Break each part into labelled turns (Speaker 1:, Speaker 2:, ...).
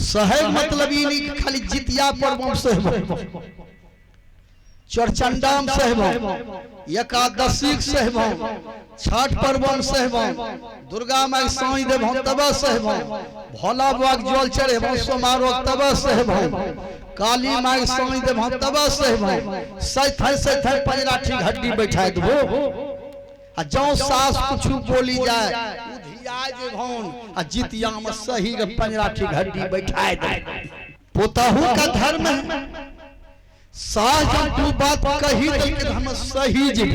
Speaker 1: सहब मतलब ये नहीं खाली जितिया पर्व सहब, चौरचंडाम सहब, एकादशी सहब, छठ पर्व सहब, दुर्गा माई साई देव तब सहब, भोला बाबा जल चढ़े सोमारो तब सहब, काली माई साई देव तब सहब, सथ पंजराठी घड्डी बैठा देबो। आ जो सास कुछ बोली जाए जितिया में सही पंजराठी घड्डी बैठा दे। पोताहू का धर्म है, सास जब तू बात कही तो हम सही जी।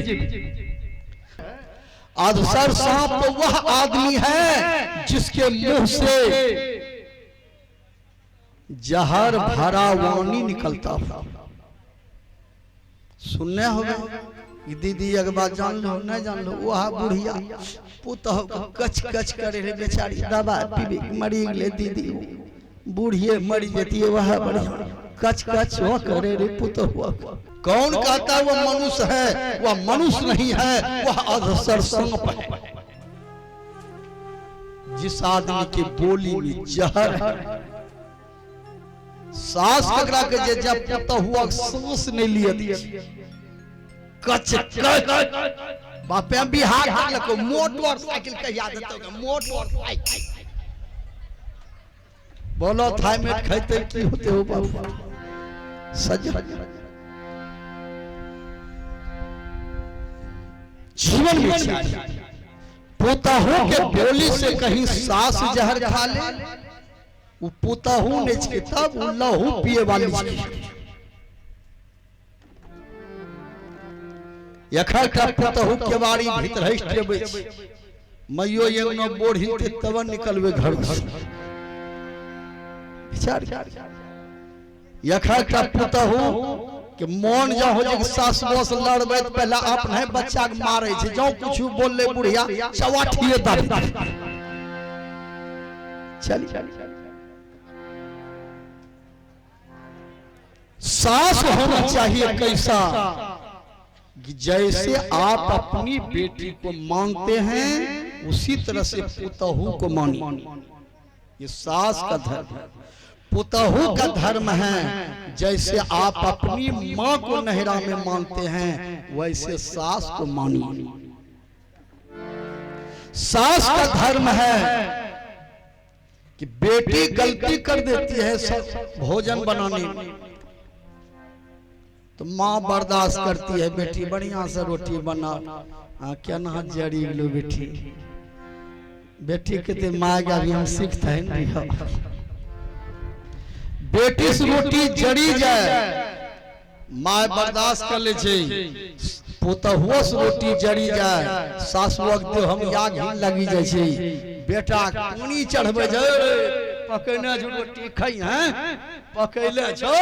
Speaker 1: अधसर सांप तो वह आदमी है जिसके मुंह से जहर भरा वाणी निकलता हो। सुनने होगा दीदी एक बात जान लो नहीं जान लो, वह बुढ़िया पुतह कच कच करे रे बेचारी, दवा पीबी मरी ले दीदी, बूढ़िए मरी जाती है वह बढ़िया कच कच हो करे रे पुतह। कौन कहता वो मनुष्य है? वह मनुष्य नहीं है, वह अधसर सांप है। जिस आदमी की बोली में जहर है, सास ककरा के जे जब पुतह हुआ सांस नहीं लिया कच कच बापे बिहार को मोटरसाइकिल कहिया देते हो, मोटरसाइकिल बोलो थाईमेट खाते की होते हो बाबू सज। जीवन में चाहिए पोताहू के बोली से कहीं सास जहर खा ले, वो पोताहू ने तब लहू पिए वाली पुतहू के बाड़ी भीतर मैयो ये बोढ़ी तब निकलवे घर घर पुतहू के मन जा हो जे सास बस लड़बे पहला अपने बच्चा के मारे छे, जो कुछ बोल ले बुढ़िया चवाठिए दाबी चली। सास होना चाहिए कैसा कि जैसे आप अपनी बेटी को मानते हैं उसी तरह से पुतहू को मानिए। ये सास का धर्म है, पुतहू का धर्म है। जैसे आप अपनी माँ को नहरा में मानते हैं वैसे सास को मानिए। सास का धर्म है कि बेटी गलती कर देती है सब भोजन बनाने में तो माँ बर्दाश्त करती है, बेटी बढ़िया से रोटी बना, क्या ना जड़ी लो बेटी, बेटी कहते माँ का भी हम सीखते हैं नहीं। बेटी से रोटी जड़ी जाए माँ बर्दाश्त कर ले, पुतहुआ से रोटी जड़ी जाए सास वक्त हम याग ही लगी जाए, बेटा कूनी चढ़बे पकने जो रोटी खाई हैं पकैले छो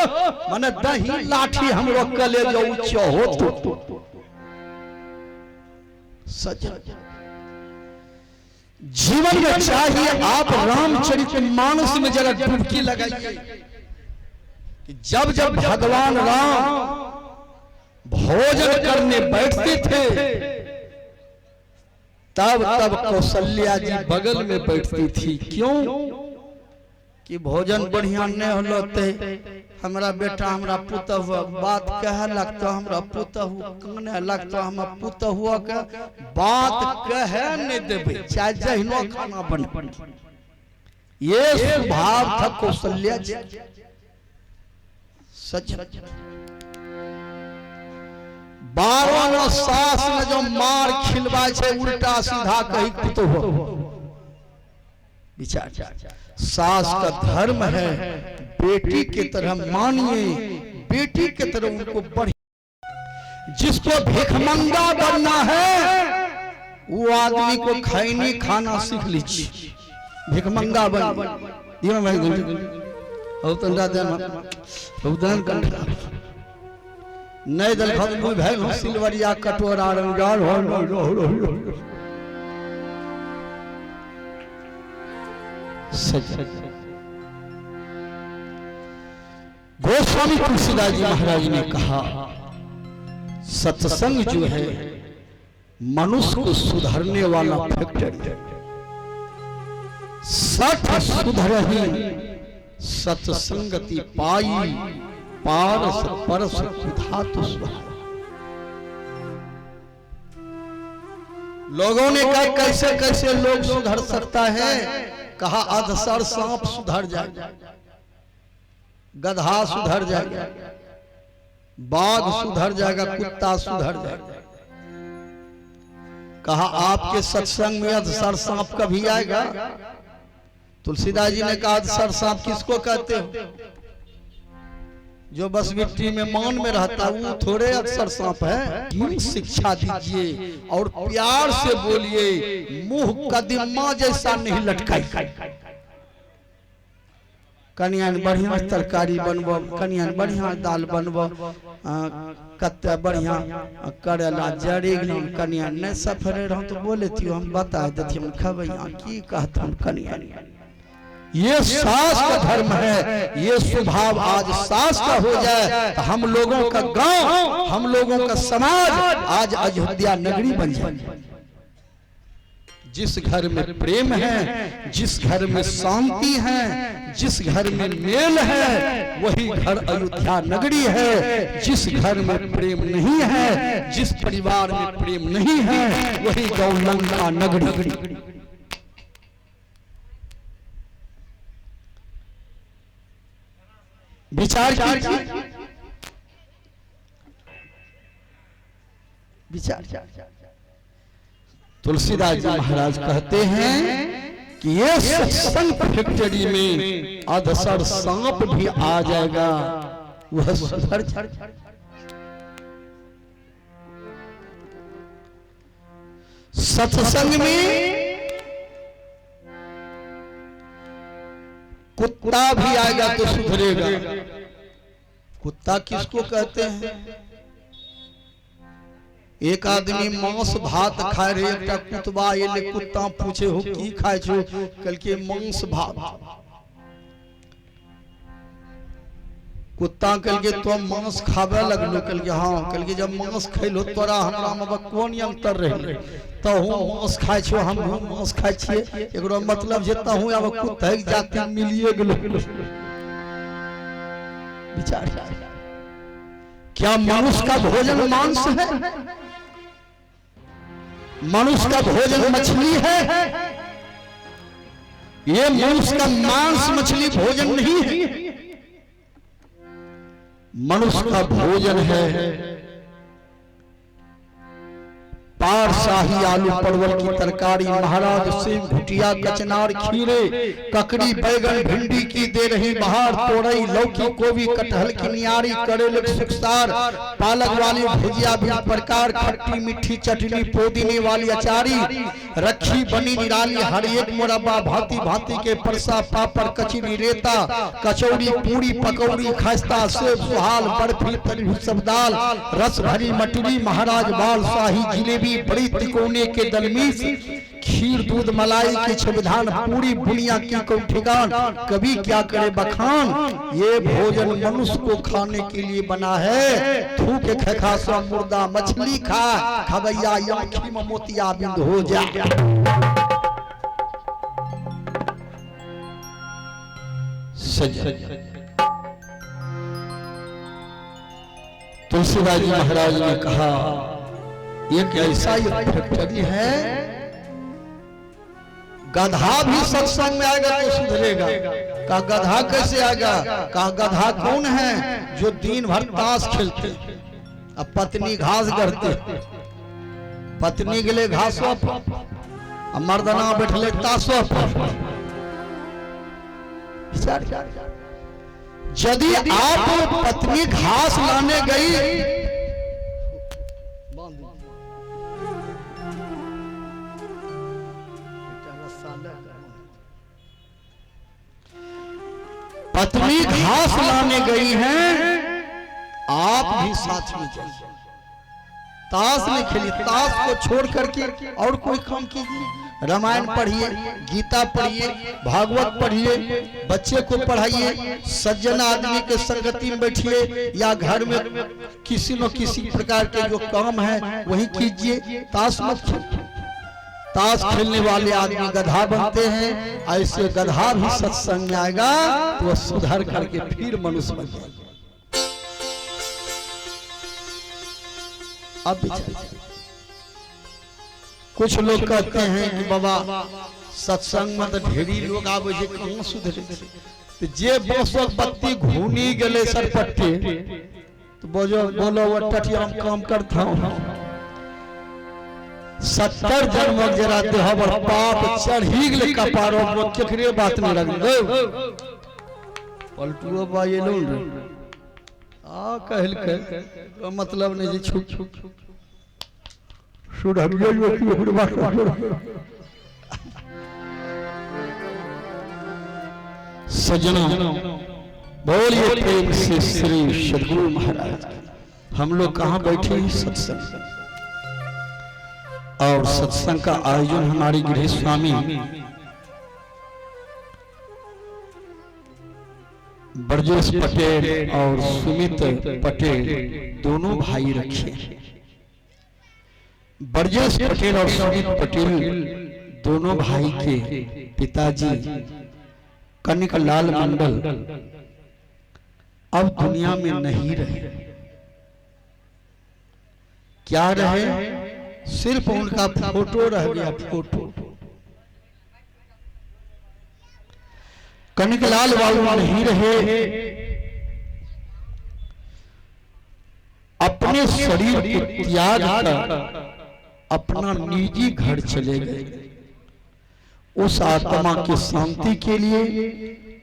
Speaker 1: माने दही लाठी हमरो कले जो ऊंचो हो तो सच। जीवन में चाहिए आप रामचरितमानस में जरा डुबकी लगाइए कि जब जब भगवान राम भोजन करने बैठते थे तब तब कौशल्या जी बगल में बैठती थी। क्यों कि भोजन बढ़िया नहीं होते, हमरा बेटा हमरा पुतहु बात कहे लगता, हमरा पुतहु कहने लगता, हम पुतहुआ के बात कहे नहीं देबे चाहे जहिनो खाना बने। ये स्वभाव था कौशल्या जी। सच 12 सास में जो मार खिलवा छे उल्टा सीधा कही पुतहु विचार। सास का धर्म है बेटी की तरह मानिए, बेटी की तरह उनको बढ़िया। जिसको भिखमंगा बनना है वो आदमी को खैनी खाना सीख लीजिए, भिखमंगा बन नहीं दल भाई सिलवरिया कटोरा रंगार गोस्वामी तुलसीदास जी महाराज ने कहा सत्संग जो है मनुष्य को सुधरने वाला फैक्टर, सठ सुधरही सत्संगति पाई पारस परस धातु सुहाई। लोगों ने कहा कैसे कैसे लोग सुधर सकता है? कहा अधसर सांप सुधर जाएगा, गधा सुधर जाएगा, बाघ सुधर जाएगा, कुत्ता सुधर जाएगा। कहा आपके सत्संग में अधसर सांप कभी आएगा? तुलसीदास जी ने कहा अधसर सांप किसको कहते हो? जो बस मिट्टी में मान में रहता वो थोड़े अधसर सांप है। यूं शिक्षा दीजिए और प्यार से बोलिए, मुंह कदीमा जैसा नहीं लटकाई। कन्यान बढ़िया तरकारी बनब, कन्यान बढ़िया दाल बनब, कत बढ़िया करेला जड़ी कन्या नहीं सफरे रहो तो बोले थी हम बता देती हम खबैया की कहत हम कन्या। ये सास का धर्म है, ये स्वभाव आज सास का हो जाए तो हम लोगों का गांव, हम लोगों का समाज आज अयोध्या नगरी बन जाए। जिस घर में प्रेम है, जिस घर में शांति है, जिस घर में मेल है, वही घर अयोध्या नगरी है। जिस घर में प्रेम नहीं है, जिस परिवार में प्रेम नहीं है, वही गौलंका नगरी। विचार कीजिए, विचार। तुलसीदास जी महाराज कहते हैं कि ये सत्संग फैक्ट्री में अधसर सांप भी आ जाएगा, वह सुधर जाएगा। सत्संग में कुत्ता भी आएगा तो सुधरेगा। कुत्ता किसको कहते हैं? एक आदमी मांस भात खाए रहे, एक कुतबा ये कुत्ता पूछे हो की खाए छो? कल के मांस भात। कुत्ता कल के तो मांस खावे लगलो, कल के हाँ, कल के जब मांस खैलो तोरा हमरा में कौन अंतर रहे? तो हूँ मांस खाए छो, हम मांस खाए छिए, एकरो मतलब जेता हूँ अब कुत्ता के जाति मिलिए गेलो। विचार क्या मनुष्य का भोजन मांस है? मनुष्य का भोजन मछली है? ये मनुष्य का मांस मछली भोजन नहीं है। मनुष्य का भोजन है पार शाही आलू परवल की तरकारी, महाराज सेव घुटिया कचनार खीरे ककड़ी बैगन भिंडी की दे रही बहार, तोरई लौकी गोभी कटहल की नियारी करेले सुखसार, पालक वाली भुजिया भी प्रकार, खट्टी मीठी चटनी पुदीने वाली अचारी, रखी बनी निराली हर एक मुरब्बा, भांति भांति के परसा पापड़ कचरी रेता कचौड़ी पूरी पकौड़ी खस्ता सेब सुहाल बर्फी तरी सब दाल, रस भरी मटरी महाराज बाल शाही जिलेबी बड़ी तिकोने के दलमीस, खीर दूध मलाई की छविधान पूरी बुनिया की को ठिकान, कभी क्या करे बखान। ये भोजन मनुष्य को खाने के लिए बना है। थूके खखासा मुर्दा मछली खा, खबैया आँखी में मोतिया बिंद हो जा। तुलसीदास जी महाराज ने कहा एक ऐसा फैक्ट्री है, गधा भी सत्संग में आएगा तो सुधरेगा। कहा गधा कैसे आएगा? कहा गधा कौन है? जो दिन भर ताश खेलते, अब पत्नी घास गढ़ते, पत्नी के लिए घासों पर, मर्दना बैठले ताशों पर। यदि आप पत्नी घास लाने गई, पत्नी घास लाने गई हैं, आप भी साथ में जाइए। ताश नहीं खेलिए, ताश को छोड़ करके और कोई काम कीजिए। रामायण पढ़िए, गीता पढ़िए, भागवत पढ़िए, बच्चे को पढ़ाइए, सज्जन आदमी के संगति में बैठिए, या घर में किसी न किसी प्रकार के जो काम है वही कीजिए। ताश मत खेलिए। ताश खेलने वाले आदमी गधा बनते हैं, ऐसे गधा भी सत्संग में आएगा तो वह सुधर करके फिर मनुष्य बन जाएगा। अब कुछ लोग कहते हैं कि बाबा सत्संग में तो ढेरी लोग आवे जे कहां सुधरे, तो जे बसक बत्ती घूनी गेले सरपट्टी तो बोलो वो टटिया हम काम करता हूं। 70 जन्म जरा देह पर पाप चढ़ी गेले कपारो में केकरे बात नहीं रख दो पलटुओ बाये लो आ कहल के मतलब नहीं जे छुप सुधरियो यो की ओकर बात सजना बोलिए प्रेम से श्री सद्गुरु महाराज। हम लोग कहाँ बैठे हैं सत्संग, और सत्संग का आयोजन हमारे गृह स्वामी ब्रजेश पटेल और सुमित पटेल दोनों भाई रखे। ब्रजेश पटेल और सुमित पटेल दोनों भाई के पिताजी कनिकलाल मंडल अब दुनिया में नहीं रहे। क्या रहे? सिर्फ उनका फोटो रह गया, फोटो। कनिकलाल बाबू नहीं रहे, अपने शरीर को त्याग कर अपना निजी घर चले गए। उस आत्मा की शांति के लिए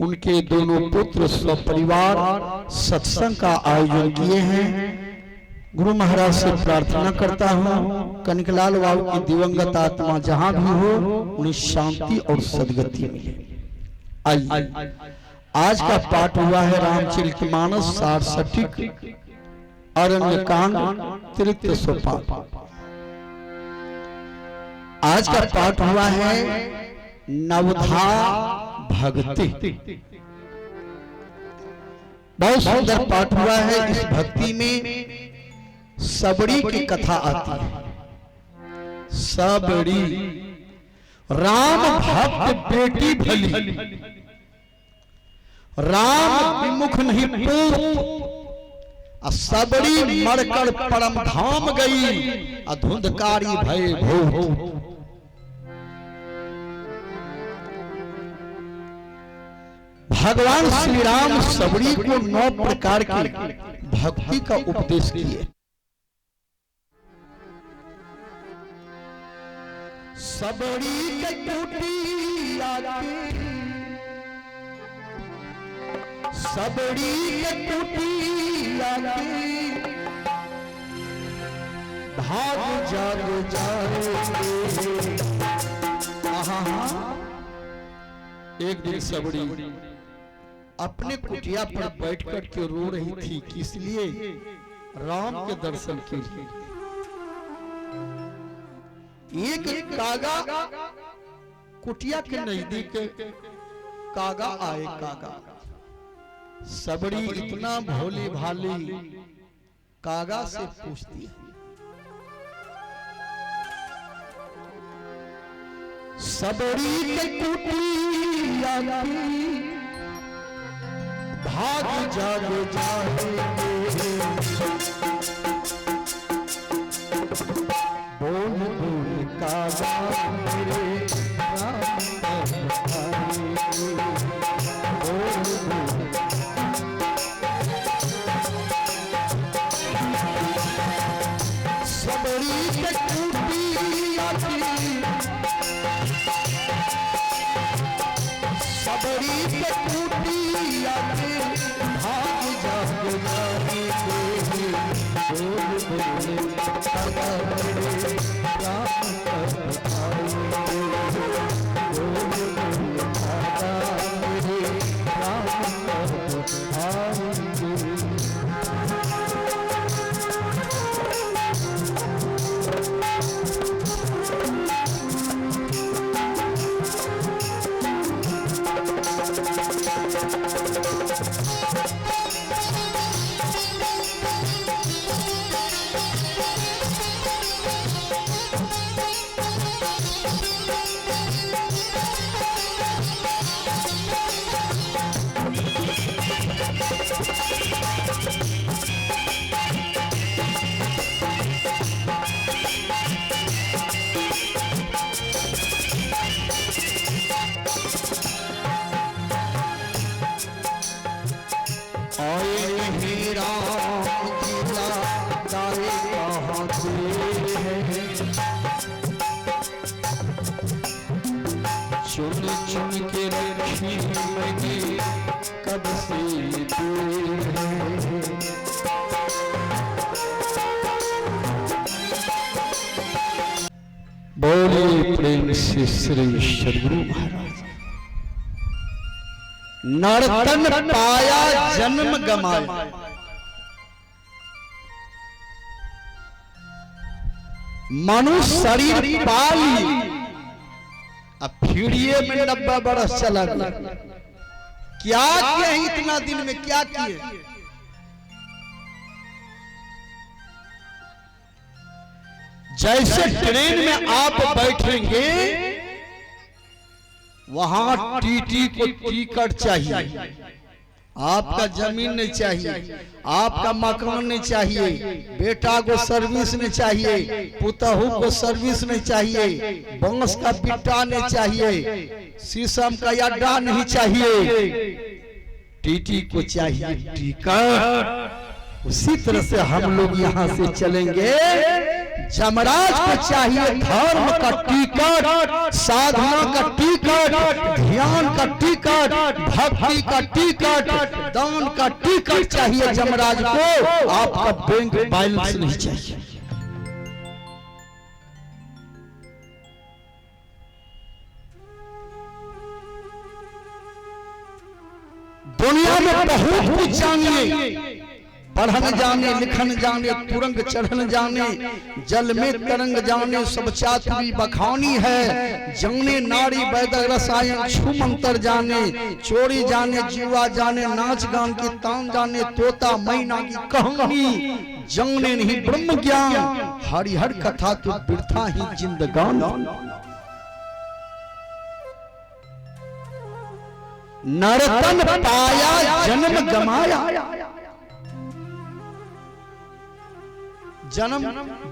Speaker 1: उनके दोनों पुत्र सपरिवार सत्संग का आयोजन किए हैं। गुरु महाराज से प्रार्थना करता हूँ कनिकलाल बाबू की दिवंगत आत्मा जहां भी हो उन्हें शांति और सद्गति मिले। आइए, आज का पाठ हुआ है रामचरितमानस सारसठिक अरण्यकांड तृतीय सोपान। आज का पाठ हुआ है नवधा भक्ति। बहुत सुंदर पाठ हुआ है। इस भक्ति में सबड़ी की कथा आती है। सबड़ी राम भक्त बेटी भली, राम विमुख नहीं पूत, सबड़ी मरकर परम धाम गई, अधुंधकारी भय भूत। भगवान श्री राम सबड़ी को 9 प्रकार की भक्ति का उपदेश किए। सबड़ी के टूटी आती, सबड़ी के टूटी आती, भाग जाग जाए। एक दिन सबड़ी अपने कुटिया पर बैठकर के रो रही थी, किस लिए? राम के दर्शन के लिए। एक कागा कुटिया के नजदीक कागा आए। कागा सबड़ी इतना भोली भाली कागा से पूछती है, सबड़ी के कुटिया भाग जाग जाएंगे, बोल बोल कागा मेरे राम बोल बोल। सबड़ी के कुटिया सबड़ी के कुटिया भाग जाग जाएंगे, बोल बोल कागा मेरे राम बोल बोल कागा मेरे राम आए नहीं राम जिला दाए कहाँ देर है, चुन चुन के रखी मैंने कब से दूर है। बोले प्रेम से श्री सद्गुरु महाराज। नर्तन पाया जन्म गमाया, मनुष्य शरीर पाली अब फिरिए में 90 बरस चला गया। क्या किए इतना दिन में, क्या किए? जैसे ट्रेन में आप बैठेंगे वहां टीटी को टिकट चाहिए, आपका जमीन नहीं चाहिए, आपका मकान नहीं चाहिए, बेटा को सर्विस नहीं चाहिए, पुतहू को सर्विस नहीं चाहिए, बांस का बिट्टा नहीं चाहिए, शीशम का अड्डा नहीं चाहिए, टीटी को चाहिए टिकट। उसी तरह से हम लोग यहाँ से चलेंगे, जमराज को चाहिए धर्म का टिकट, साधना का टिकट, ध्यान का टिकट, भक्ति का टिकट, दान का टिकट चाहिए जमराज को। आपका बैंक बैलेंस नहीं चाहिए। दुनिया में बहुत कुछ जानिए, पढ़न जाने, लिखन जाने, तुरंग चढ़न जाने, जल में तरंग जाने, सब चातुरी बखानी है, जाने नारी वैद रसायन छू मंत्र जाने, चोरी जाने, जुआ जाने, नाच गान की तान जाने, तोता मैना की कहानी जाने नहीं ब्रह्म ज्ञान, हरिहर कथा तो बिरथा ही जिंदगान। नर्तन पाया जन्म गमाया, जन्म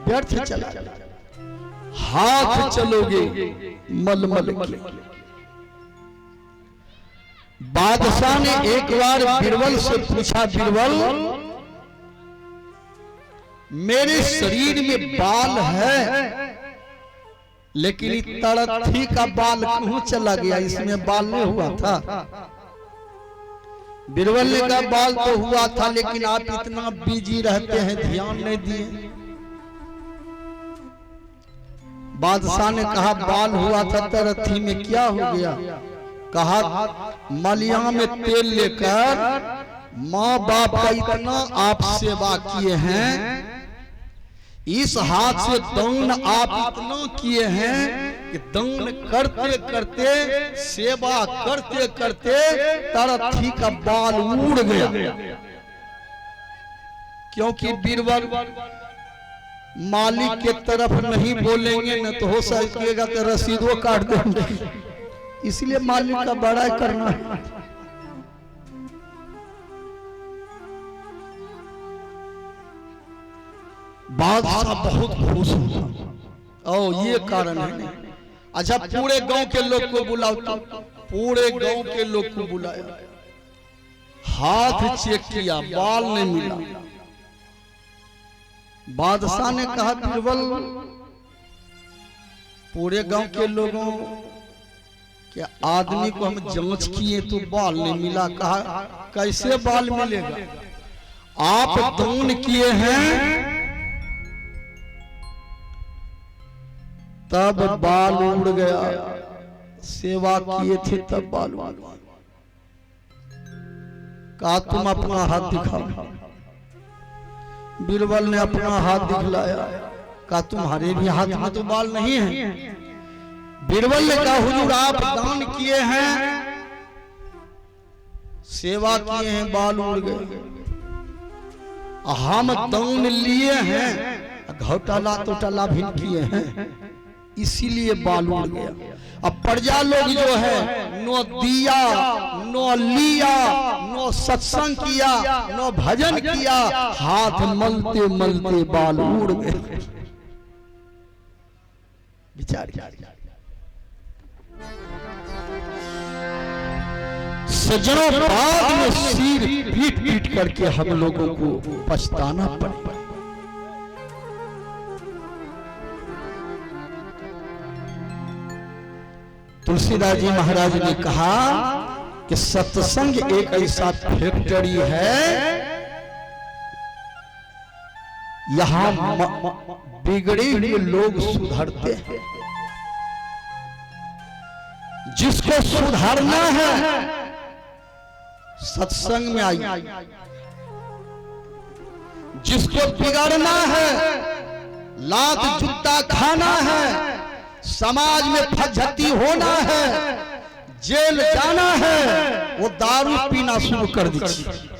Speaker 1: व्यर्थ चला, हाथ चलोगे मलमल के। बादशाह ने एक बार बिरबल से पूछा, बिरबल मेरे शरीर में बाल है लेकिन तड़थी का बाल क्यों चला गया, इसमें बाल नहीं हुआ था? बिरबल ने कहा बाल तो हुआ था लेकिन आप इतना बिजी रहते हैं, ध्यान नहीं दिए। बादशाह ने कहा बाल हुआ था तरथी में क्या हो गया? कहा मलिया में तेल लेकर माँ बाप का इतना आप सेवा किए हैं, इस हाथ से दान आप इतना किए हैं कि दान करते करते, सेवा करते करते तरथी का बाल उड़ गया। क्योंकि बीरबल मालिक के तरफ नहीं बोलेंगे न तो हो सकेगा तो रसीदों काट देंगे, इसलिए मालिक का बड़ाई करना है। बादशाह बहुत खुश हुआ। ओ ये कारण है। अच्छा पूरे गांव के लोग को बुलाओ, तो पूरे गांव के लोग को बुलाया, हाथ चेक किया, बाल नहीं मिला। बादशाह ने कहा बीरबल पूरे गांव के लोगों के आदमी को हम जांच किए तो बाल नहीं मिला। कहा कैसे बाल मिलेगा? आप दान किए हैं तब बाल उड़ गया, सेवा किए थे तब बाल उड़ गया। कहा तुम अपना हाथ दिखाओ। बीरबल ने अपना हाथ दिखलाया। कहा तुम्हारे भी हाथ में तो बाल नहीं है। बीरबल ने कहा हुजूर आप दान किए हैं, सेवा किए हैं, बाल उड़ गए। हम दान लिए हैं, घोटाला तोटाला भी किए हैं, इसीलिए बाल उड़ गया। अब प्रजा लोग जो है नो दिया, नो लिया, नो सत्संग किया, नो भजन किया, हाथ मलते मलते बाल उड़ गए। विचार सज्जनों बाद में सिर पीट पीट करके हम लोगों को पछताना पड़े। तुलसीदास जी महाराज ने कहा कि सत्संग एक ऐसा फैक्ट्री है, यहां बिगड़े हुए लोग सुधरते हैं। जिसको सुधारना है सत्संग में आई, जिसको बिगड़ना है, लात जूता खाना है, समाज में फज्जती होना है, जेल जाना है, वो दारू पीना शुरू कर दीजिए।